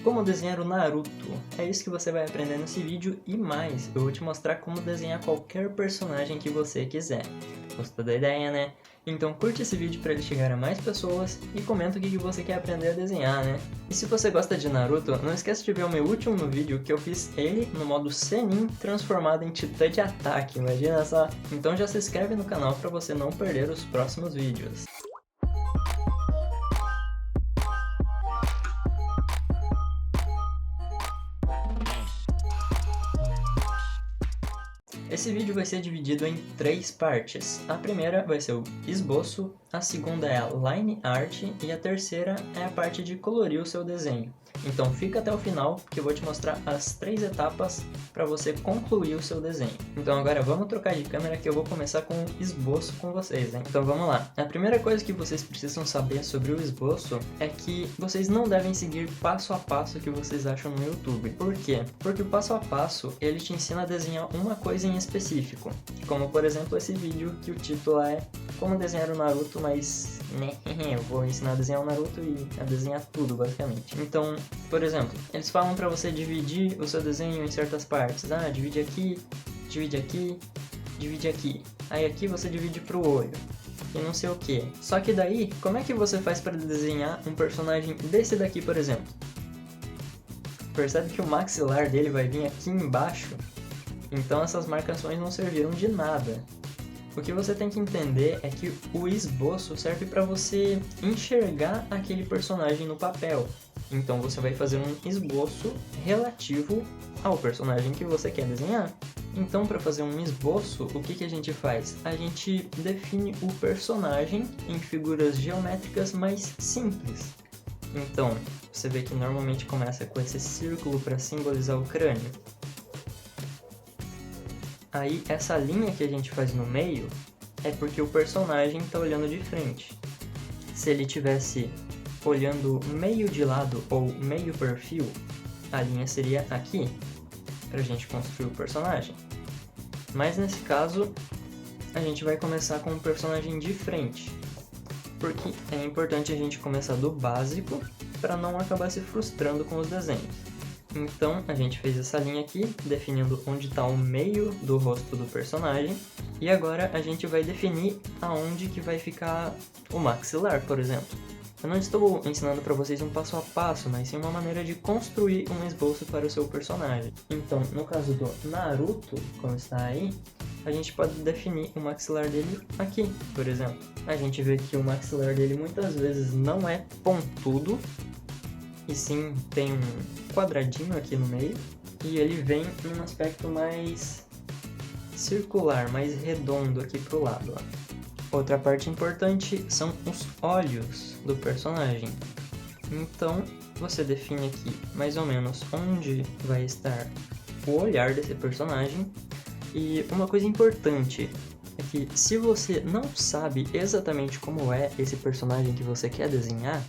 Como desenhar o Naruto. É isso que você vai aprender nesse vídeo e mais, eu vou te mostrar como desenhar qualquer personagem que você quiser. Gostou da ideia, né? Então curte esse vídeo para ele chegar a mais pessoas e comenta o que você quer aprender a desenhar, né? E se você gosta de Naruto, não esquece de ver o meu último vídeo que eu fiz ele no modo Senin transformado em Titã de Ataque, imagina só? Então já se inscreve no canal para você não perder os próximos vídeos. Esse vídeo vai ser dividido em 3 partes. A primeira vai ser o esboço, a segunda é a line art e a terceira é a parte de colorir o seu desenho. Então fica até o final que eu vou te mostrar as 3 etapas para você concluir o seu desenho. Então agora vamos trocar de câmera que eu vou começar com o esboço com vocês, hein? Então vamos lá. A primeira coisa que vocês precisam saber sobre o esboço é que vocês não devem seguir passo a passo que vocês acham no YouTube. Por quê? Porque o passo a passo ele te ensina a desenhar uma coisa em específico. Como por exemplo esse vídeo que o título é Como desenhar o Naruto, mas né, eu vou ensinar a desenhar o Naruto e a desenhar tudo basicamente. Então, por exemplo, eles falam para você dividir o seu desenho em certas partes. Ah, divide aqui, divide aqui, divide aqui. Aí aqui você divide pro olho e não sei o que. Só que daí, como é que você faz para desenhar um personagem desse daqui, por exemplo? Percebe que o maxilar dele vai vir aqui embaixo? Então essas marcações não serviram de nada. O que você tem que entender é que o esboço serve para você enxergar aquele personagem no papel. Então você vai fazer um esboço relativo ao personagem que você quer desenhar. Então para fazer um esboço, o que a gente faz? A gente define o personagem em figuras geométricas mais simples. Então, você vê que normalmente começa com esse círculo para simbolizar o crânio. Aí, essa linha que a gente faz no meio é porque o personagem está olhando de frente. Se ele tivesse olhando meio de lado ou meio perfil, a linha seria aqui, para a gente construir o personagem. Mas nesse caso, a gente vai começar com o personagem de frente, porque é importante a gente começar do básico para não acabar se frustrando com os desenhos. Então, a gente fez essa linha aqui, definindo onde está o meio do rosto do personagem. E agora a gente vai definir aonde que vai ficar o maxilar, por exemplo. Eu não estou ensinando para vocês um passo a passo, mas sim uma maneira de construir um esboço para o seu personagem. Então, no caso do Naruto, como está aí, a gente pode definir o maxilar dele aqui, por exemplo. A gente vê que o maxilar dele muitas vezes não é pontudo, e sim tem um quadradinho aqui no meio, e ele vem em um aspecto mais circular, mais redondo aqui pro lado. Ó. Outra parte importante são os olhos do personagem. Então você define aqui mais ou menos onde vai estar o olhar desse personagem. E uma coisa importante é que se você não sabe exatamente como é esse personagem que você quer desenhar,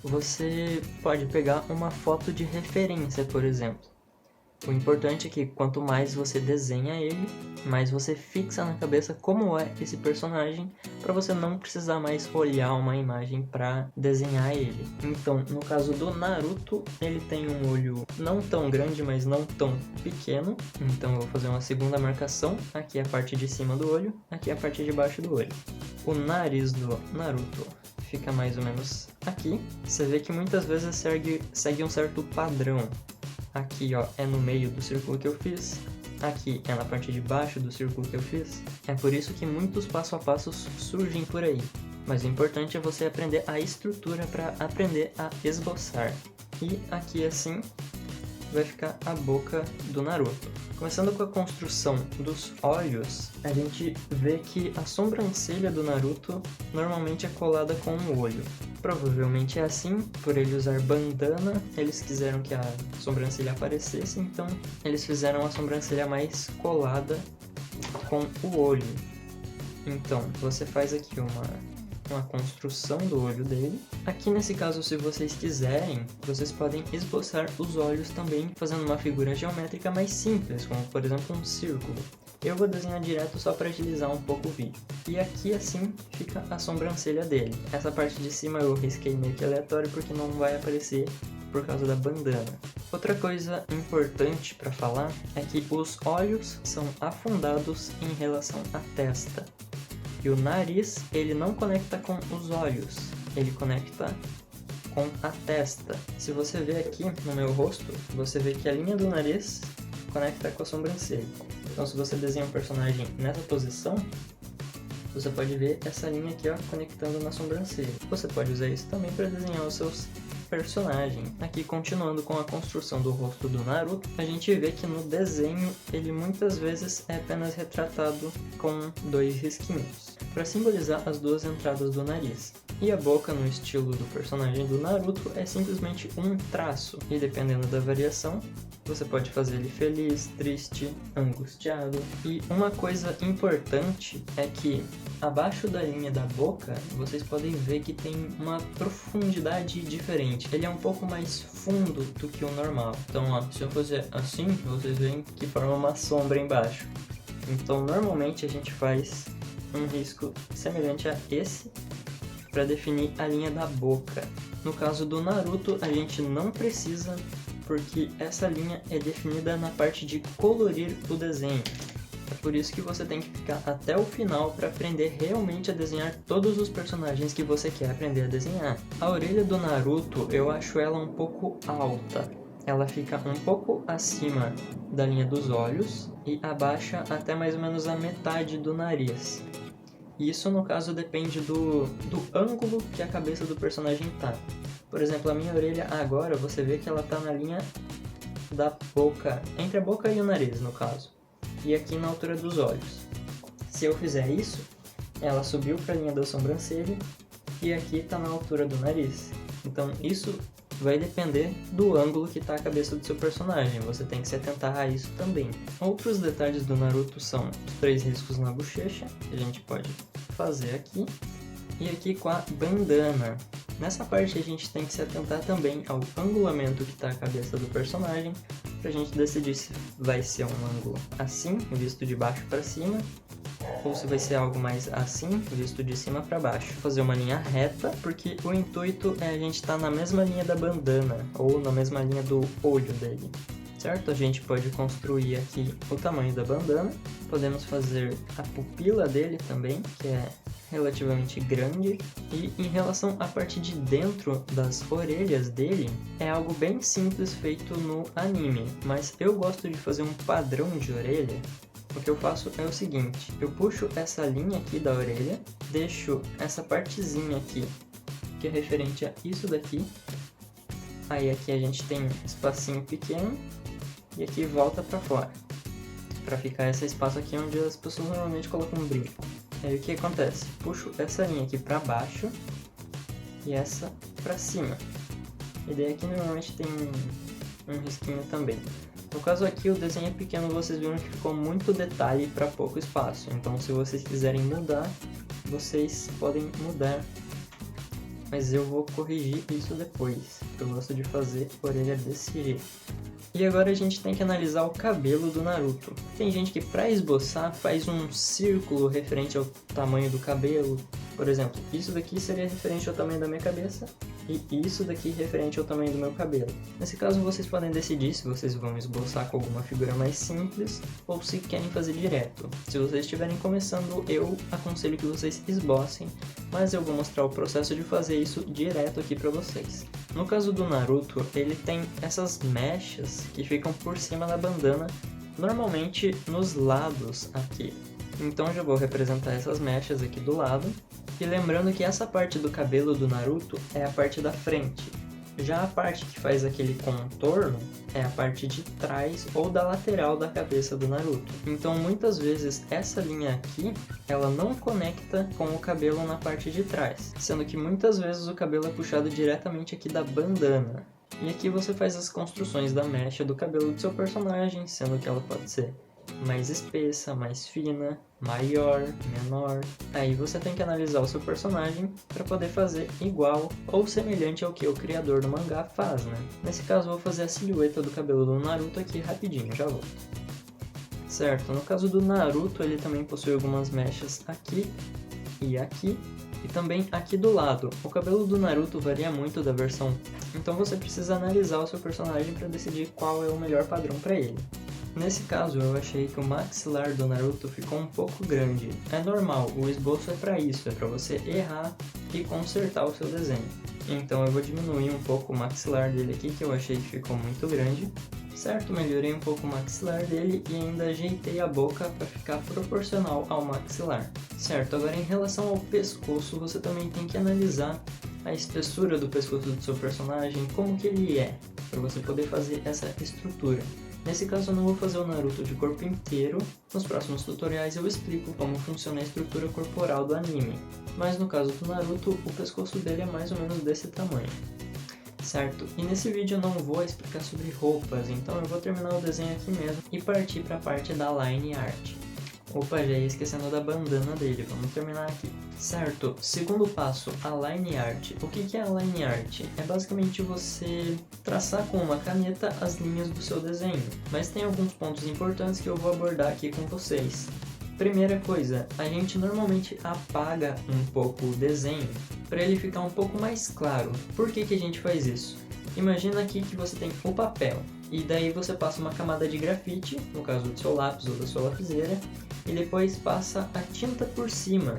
você pode pegar uma foto de referência, por exemplo. O importante é que quanto mais você desenha ele, mais você fixa na cabeça como é esse personagem, para você não precisar mais olhar uma imagem para desenhar ele. Então, no caso do Naruto, ele tem um olho não tão grande, mas não tão pequeno. Então eu vou fazer uma segunda marcação, aqui é a parte de cima do olho, aqui é a parte de baixo do olho. O nariz do Naruto fica mais ou menos aqui. Você vê que muitas vezes segue um certo padrão. Aqui, ó, é no meio do círculo que eu fiz. Aqui é na parte de baixo do círculo que eu fiz. É por isso que muitos passo a passos surgem por aí. Mas o importante é você aprender a estrutura para aprender a esboçar. E aqui assim vai ficar a boca do Naruto. Começando com a construção dos olhos, a gente vê que a sobrancelha do Naruto normalmente é colada com um olho. Provavelmente é assim, por ele usar bandana, eles quiseram que a sobrancelha aparecesse, então eles fizeram a sobrancelha mais colada com o olho. Então, você faz aqui uma construção do olho dele. Aqui nesse caso, se vocês quiserem, vocês podem esboçar os olhos também fazendo uma figura geométrica mais simples, como por exemplo um círculo. Eu vou desenhar direto só para agilizar um pouco o vídeo. E aqui assim fica a sobrancelha dele. Essa parte de cima eu risquei meio que aleatório porque não vai aparecer por causa da bandana. Outra coisa importante para falar é que os olhos são afundados em relação à testa. E o nariz, ele não conecta com os olhos, ele conecta com a testa. Se você ver aqui no meu rosto, você vê que a linha do nariz conecta com a sobrancelha. Então se você desenha um personagem nessa posição, você pode ver essa linha aqui, ó, conectando na sobrancelha. Você pode usar isso também para desenhar os seus personagens. Aqui, continuando com a construção do rosto do Naruto, a gente vê que no desenho ele muitas vezes é apenas retratado com 2 risquinhos, para simbolizar as 2 entradas do nariz. E a boca, no estilo do personagem do Naruto, é simplesmente um traço, e dependendo da variação, você pode fazer ele feliz, triste, angustiado. E uma coisa importante é que abaixo da linha da boca, vocês podem ver que tem uma profundidade diferente. Ele é um pouco mais fundo do que o normal. Então, ó, se eu fazer assim, vocês veem que forma uma sombra embaixo. Então, normalmente a gente faz um risco semelhante a esse para definir a linha da boca. No caso do Naruto, a gente não precisa, porque essa linha é definida na parte de colorir o desenho. É por isso que você tem que ficar até o final para aprender realmente a desenhar todos os personagens que você quer aprender a desenhar. A orelha do Naruto, eu acho ela um pouco alta. Ela fica um pouco acima da linha dos olhos e abaixa até mais ou menos a metade do nariz. Isso, no caso, depende do ângulo que a cabeça do personagem tá. Por exemplo, a minha orelha agora, você vê que ela tá na linha da boca, entre a boca e o nariz, no caso. E aqui na altura dos olhos. Se eu fizer isso, ela subiu para a linha da sobrancelha e aqui está na altura do nariz. Então isso vai depender do ângulo que está a cabeça do seu personagem, você tem que se atentar a isso também. Outros detalhes do Naruto são os 3 riscos na bochecha, que a gente pode fazer aqui, e aqui com a bandana. Nessa parte a gente tem que se atentar também ao angulamento que está a cabeça do personagem, pra gente decidir se vai ser um ângulo assim, visto de baixo para cima, ou se vai ser algo mais assim, visto de cima para baixo. Fazer uma linha reta, porque o intuito é a gente estar na mesma linha da bandana, ou na mesma linha do olho dele, certo? A gente pode construir aqui o tamanho da bandana, podemos fazer a pupila dele também, que é relativamente grande, e em relação à parte de dentro das orelhas dele, é algo bem simples feito no anime, mas eu gosto de fazer um padrão de orelha. O que eu faço é o seguinte, eu puxo essa linha aqui da orelha, deixo essa partezinha aqui, que é referente a isso daqui, aí aqui a gente tem um espacinho pequeno, e aqui volta para fora, para ficar esse espaço aqui onde as pessoas normalmente colocam um brinco. Aí o que acontece? Puxo essa linha aqui para baixo e essa para cima. E daí aqui normalmente tem um risquinho também. No caso aqui o desenho é pequeno, vocês viram que ficou muito detalhe para pouco espaço. Então se vocês quiserem mudar, vocês podem mudar. Mas eu vou corrigir isso depois. Eu gosto de fazer a orelha desse jeito. E agora a gente tem que analisar o cabelo do Naruto. Tem gente que para esboçar faz um círculo referente ao tamanho do cabelo. Por exemplo, isso daqui seria referente ao tamanho da minha cabeça e isso daqui referente ao tamanho do meu cabelo. Nesse caso vocês podem decidir se vocês vão esboçar com alguma figura mais simples ou se querem fazer direto. Se vocês estiverem começando, eu aconselho que vocês esbocem, mas eu vou mostrar o processo de fazer isso direto aqui para vocês. No caso do Naruto, ele tem essas mechas que ficam por cima da bandana, normalmente nos lados aqui. Então eu já vou representar essas mechas aqui do lado. E lembrando que essa parte do cabelo do Naruto é a parte da frente. Já a parte que faz aquele contorno é a parte de trás ou da lateral da cabeça do Naruto. Então muitas vezes essa linha aqui, ela não conecta com o cabelo na parte de trás. Sendo que muitas vezes o cabelo é puxado diretamente aqui da bandana. E aqui você faz as construções da mecha do cabelo do seu personagem, sendo que ela pode ser mais espessa, mais fina, maior, menor. Aí você tem que analisar o seu personagem para poder fazer igual ou semelhante ao que o criador do mangá faz, né? Nesse caso eu vou fazer a silhueta do cabelo do Naruto aqui rapidinho, já volto. Certo, no caso do Naruto ele também possui algumas mechas aqui e aqui. E também aqui do lado, o cabelo do Naruto varia muito da versão, então você precisa analisar o seu personagem para decidir qual é o melhor padrão para ele. Nesse caso, eu achei que o maxilar do Naruto ficou um pouco grande. É normal, o esboço é para isso, é para você errar e consertar o seu desenho. Então eu vou diminuir um pouco o maxilar dele aqui, que eu achei que ficou muito grande. Certo, melhorei um pouco o maxilar dele e ainda ajeitei a boca para ficar proporcional ao maxilar. Certo, agora em relação ao pescoço, você também tem que analisar a espessura do pescoço do seu personagem, como que ele é, para você poder fazer essa estrutura. Nesse caso eu não vou fazer o Naruto de corpo inteiro, nos próximos tutoriais eu explico como funciona a estrutura corporal do anime, mas no caso do Naruto, o pescoço dele é mais ou menos desse tamanho. Certo? E nesse vídeo eu não vou explicar sobre roupas, então eu vou terminar o desenho aqui mesmo e partir para a parte da line art. Opa, já ia esquecendo da bandana dele, vamos terminar aqui. Certo, segundo passo, a line art. O que é a line art? É basicamente você traçar com uma caneta as linhas do seu desenho, mas tem alguns pontos importantes que eu vou abordar aqui com vocês. Primeira coisa, a gente normalmente apaga um pouco o desenho para ele ficar um pouco mais claro. Por que a gente faz isso? Imagina aqui que você tem o papel, e daí você passa uma camada de grafite, no caso do seu lápis ou da sua lapiseira, e depois passa a tinta por cima.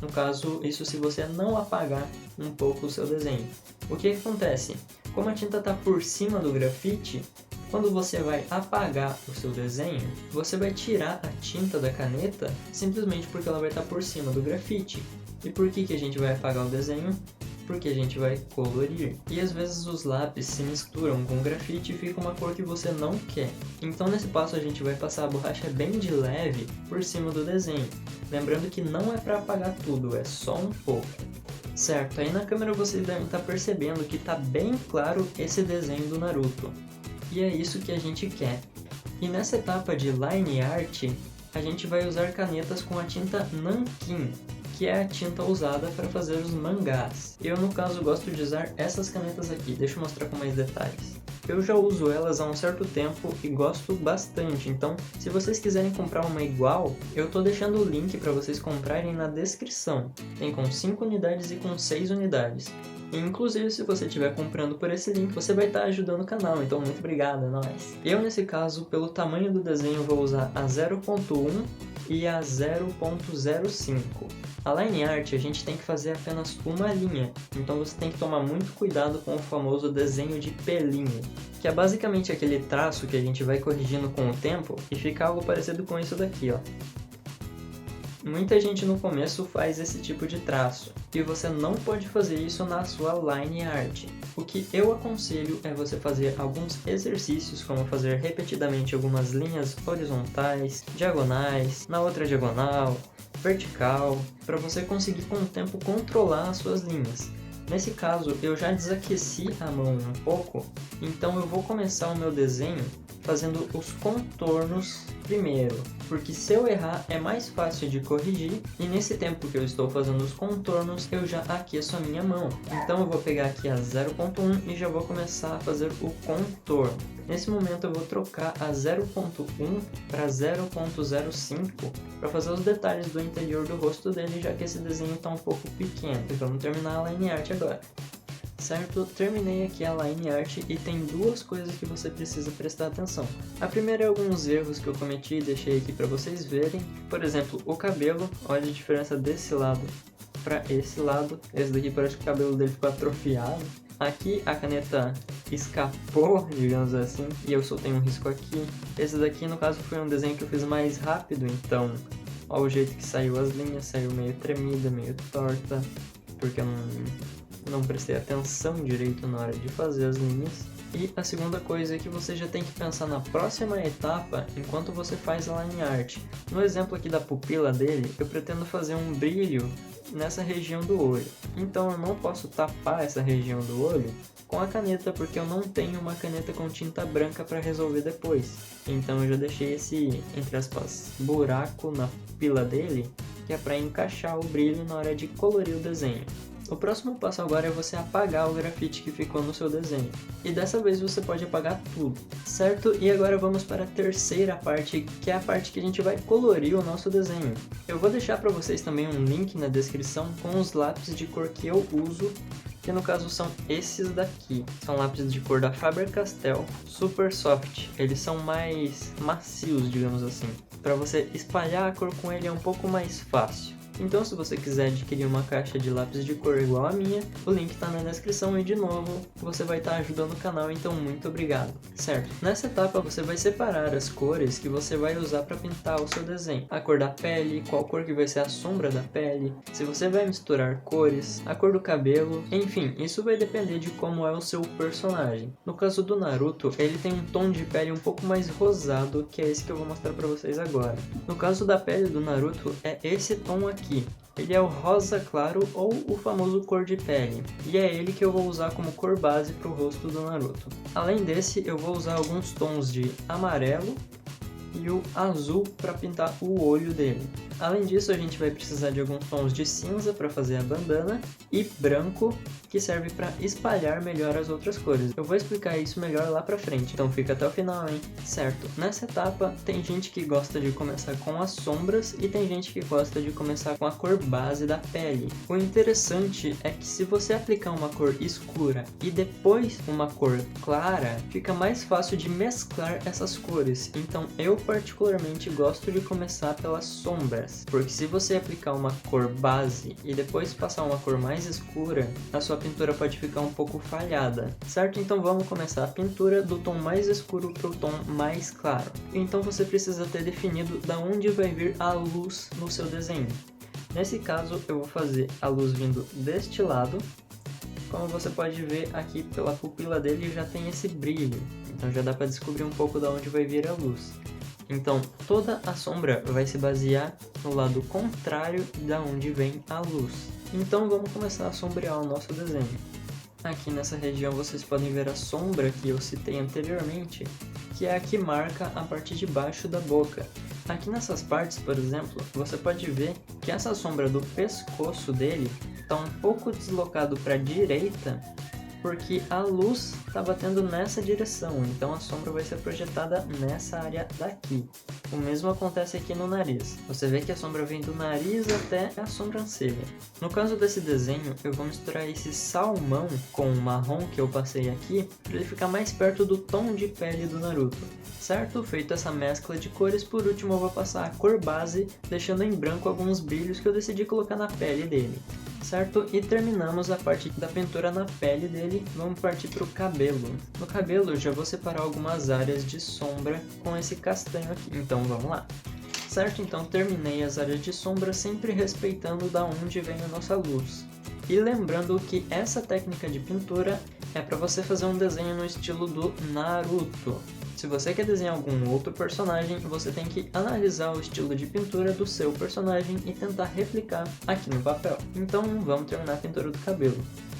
No caso, isso se você não apagar um pouco o seu desenho. O que acontece? Como a tinta está por cima do grafite, quando você vai apagar o seu desenho, você vai tirar a tinta da caneta simplesmente porque ela vai estar por cima do grafite. E por que a gente vai apagar o desenho? Porque a gente vai colorir. E às vezes os lápis se misturam com o grafite e fica uma cor que você não quer. Então nesse passo a gente vai passar a borracha bem de leve por cima do desenho. Lembrando que não é para apagar tudo, é só um pouco. Certo, aí na câmera vocês devem estar percebendo que está bem claro esse desenho do Naruto. E é isso que a gente quer. E nessa etapa de line art, a gente vai usar canetas com a tinta Nankin, que é a tinta usada para fazer os mangás. Eu, no caso, gosto de usar essas canetas aqui, deixa eu mostrar com mais detalhes. Eu já uso elas há um certo tempo e gosto bastante, então se vocês quiserem comprar uma igual, eu tô deixando o link para vocês comprarem na descrição. Tem com 5 unidades e com 6 unidades. E, inclusive, se você estiver comprando por esse link, você vai estar ajudando o canal, então muito obrigado, é nóis! Eu, nesse caso, pelo tamanho do desenho, vou usar a 0.1 e a 0.05. A line art a gente tem que fazer apenas uma linha, então você tem que tomar muito cuidado com o famoso desenho de pelinho, que é basicamente aquele traço que a gente vai corrigindo com o tempo e fica algo parecido com isso daqui, ó. Muita gente no começo faz esse tipo de traço, e você não pode fazer isso na sua line art. O que eu aconselho é você fazer alguns exercícios, como fazer repetidamente algumas linhas horizontais, diagonais, na outra diagonal, vertical, para você conseguir com o tempo controlar as suas linhas. Nesse caso, eu já desaqueci a mão um pouco, então eu vou começar o meu desenho fazendo os contornos primeiro, porque se eu errar é mais fácil de corrigir, e nesse tempo que eu estou fazendo os contornos, eu já aqueço a minha mão. Então eu vou pegar aqui a 0.1 e já vou começar a fazer o contorno. Nesse momento eu vou trocar a 0.1 para 0.05 para fazer os detalhes do interior do rosto dele, já que esse desenho está um pouco pequeno. E vamos terminar a line art agora. Certo, terminei aqui a line art e tem duas coisas que você precisa prestar atenção. A primeira é alguns erros que eu cometi e deixei aqui para vocês verem. Por exemplo, o cabelo, olha a diferença desse lado para esse lado. Esse daqui parece que o cabelo dele ficou atrofiado. Aqui a caneta escapou, digamos assim, e eu só tenho um risco aqui. Esse daqui, no caso, foi um desenho que eu fiz mais rápido, então olha o jeito que saiu as linhas, saiu meio tremida, meio torta, porque eu não prestei atenção direito na hora de fazer as linhas. E a segunda coisa é que você já tem que pensar na próxima etapa enquanto você faz a line art. No exemplo aqui da pupila dele, eu pretendo fazer um brilho nessa região do olho. Então eu não posso tapar essa região do olho com a caneta, porque eu não tenho uma caneta com tinta branca para resolver depois. Então eu já deixei esse, entre aspas, buraco na pupila dele, que é para encaixar o brilho na hora de colorir o desenho. O próximo passo agora é você apagar o grafite que ficou no seu desenho. E dessa vez você pode apagar tudo, certo? E agora vamos para a terceira parte, que é a parte que a gente vai colorir o nosso desenho. Eu vou deixar para vocês também um link na descrição com os lápis de cor que eu uso, que no caso são esses daqui. São lápis de cor da Faber-Castell Super Soft. Eles são mais macios, digamos assim. Para você espalhar a cor com ele é um pouco mais fácil. Então, se você quiser adquirir uma caixa de lápis de cor igual a minha, o link está na descrição e, de novo, você vai estar ajudando o canal, então muito obrigado, certo? Nessa etapa, você vai separar as cores que você vai usar para pintar o seu desenho. A cor da pele, qual cor que vai ser a sombra da pele, se você vai misturar cores, a cor do cabelo, enfim, isso vai depender de como é o seu personagem. No caso do Naruto, ele tem um tom de pele um pouco mais rosado, que é esse que eu vou mostrar para vocês agora. No caso da pele do Naruto, é esse tom aqui. Ele é o rosa claro ou o famoso cor de pele, e é ele que eu vou usar como cor base para o rosto do Naruto. Além desse, eu vou usar alguns tons de amarelo e o azul para pintar o olho dele. Além disso, a gente vai precisar de alguns tons de cinza para fazer a bandana e branco, que serve para espalhar melhor as outras cores. Eu vou explicar isso melhor lá pra frente, então fica até o final, hein? Certo, nessa etapa tem gente que gosta de começar com as sombras e tem gente que gosta de começar com a cor base da pele. O interessante é que se você aplicar uma cor escura e depois uma cor clara, fica mais fácil de mesclar essas cores. Então eu particularmente gosto de começar pelas sombras, porque se você aplicar uma cor base e depois passar uma cor mais escura, a sua pintura pode ficar um pouco falhada, certo? Então vamos começar a pintura do tom mais escuro para o tom mais claro. Então você precisa ter definido da onde vai vir a luz no seu desenho. Nesse caso eu vou fazer a luz vindo deste lado. Como você pode ver aqui pela pupila dele já tem esse brilho, então já dá para descobrir um pouco da onde vai vir a luz. Então toda a sombra vai se basear no lado contrário da onde vem a luz. Então vamos começar a sombrear o nosso desenho. Aqui nessa região vocês podem ver a sombra que eu citei anteriormente, que é a que marca a parte de baixo da boca. Aqui nessas partes, por exemplo, você pode ver que essa sombra do pescoço dele está um pouco deslocado para a direita, porque a luz está batendo nessa direção, então a sombra vai ser projetada nessa área daqui. O mesmo acontece aqui no nariz. Você vê que a sombra vem do nariz até a sobrancelha. No caso desse desenho, eu vou misturar esse salmão com o marrom que eu passei aqui, para ele ficar mais perto do tom de pele do Naruto. Certo? Feito essa mescla de cores, por último eu vou passar a cor base, deixando em branco alguns brilhos que eu decidi colocar na pele dele. Certo? E terminamos a parte da pintura na pele dele, vamos partir para o cabelo. No cabelo eu já vou separar algumas áreas de sombra com esse castanho aqui, então vamos lá. Certo? Então terminei as áreas de sombra sempre respeitando da onde vem a nossa luz. E lembrando que essa técnica de pintura é para você fazer um desenho no estilo do Naruto. Se você quer desenhar algum outro personagem, você tem que analisar o estilo de pintura do seu personagem e tentar replicar aqui no papel. Então vamos terminar a pintura do cabelo.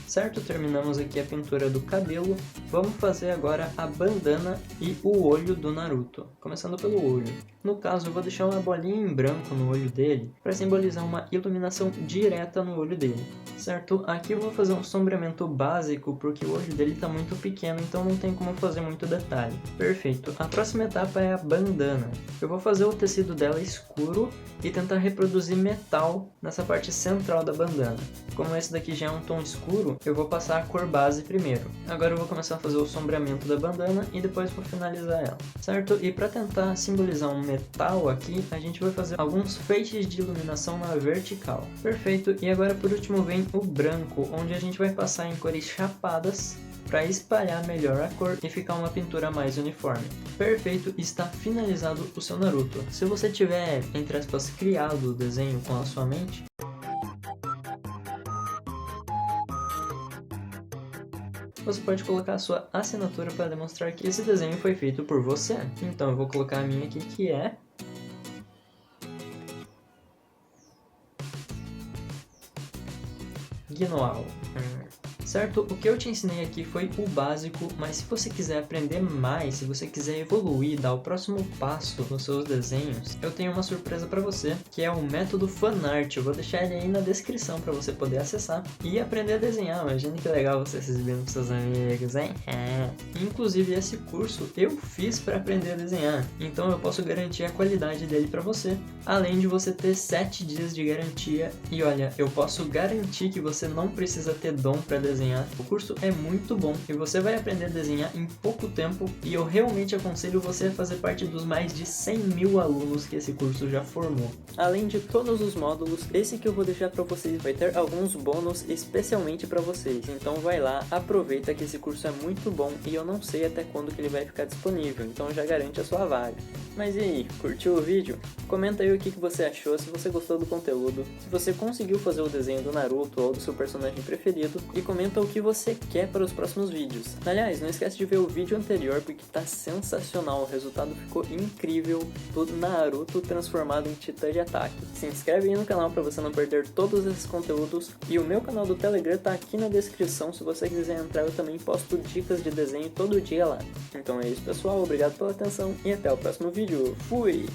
Certo? Terminamos aqui a pintura do cabelo, vamos fazer agora a bandana e o olho do Naruto. Começando pelo olho. No caso, eu vou deixar uma bolinha em branco no olho dele para simbolizar uma iluminação direta no olho dele. Certo? Aqui eu vou fazer um sombreamento básico porque o olho dele está muito pequeno, então não tem como fazer muito detalhe. Perfeito. A próxima etapa é a bandana. Eu vou fazer o tecido dela escuro e tentar reproduzir metal nessa parte central da bandana. Como esse daqui já é um tom escuro, eu vou passar a cor base primeiro. Agora eu vou começar a fazer o sombreamento da bandana e depois vou finalizar ela. Certo? E para tentar simbolizar um metal aqui, a gente vai fazer alguns feixes de iluminação na vertical. Perfeito. E agora por último vem o branco, onde a gente vai passar em cores chapadas para espalhar melhor a cor e ficar uma pintura mais uniforme. Perfeito, está finalizado o seu Naruto. Se você tiver, entre aspas, criado o desenho com a sua mente, você pode colocar a sua assinatura para demonstrar que esse desenho foi feito por você. Então eu vou colocar a minha aqui, que é Gnoal. certo? O que eu te ensinei aqui foi o básico, mas se você quiser aprender mais, se você quiser evoluir, dar o próximo passo nos seus desenhos, eu tenho uma surpresa para você, que é o método Fanart. Eu vou deixar ele aí na descrição para você poder acessar e aprender a desenhar. Imagina que legal você se exibindo com seus amigos, hein? Inclusive esse curso eu fiz para aprender a desenhar, então eu posso garantir a qualidade dele para você, além de você ter 7 dias de garantia. E olha, eu posso garantir que você não precisa ter dom para desenhar. O curso é muito bom e você vai aprender a desenhar em pouco tempo, e eu realmente aconselho você a fazer parte dos mais de 100 mil alunos que esse curso já formou. Além de todos os módulos, esse que eu vou deixar para vocês vai ter alguns bônus especialmente para vocês, então vai lá, aproveita que esse curso é muito bom e eu não sei até quando que ele vai ficar disponível, então já garante a sua vaga. Mas e aí, curtiu o vídeo? Comenta aí o que você achou, se você gostou do conteúdo, se você conseguiu fazer o desenho do Naruto ou do seu personagem preferido, e comenta o que você quer para os próximos vídeos. Aliás, não esquece de ver o vídeo anterior porque tá sensacional, o resultado ficou incrível do Naruto transformado em Titã de ataque. Se inscreve aí no canal para você não perder todos esses conteúdos, e o meu canal do Telegram tá aqui na descrição, se você quiser entrar eu também posto dicas de desenho todo dia lá. Então é isso pessoal, obrigado pela atenção e até o próximo vídeo. Fui!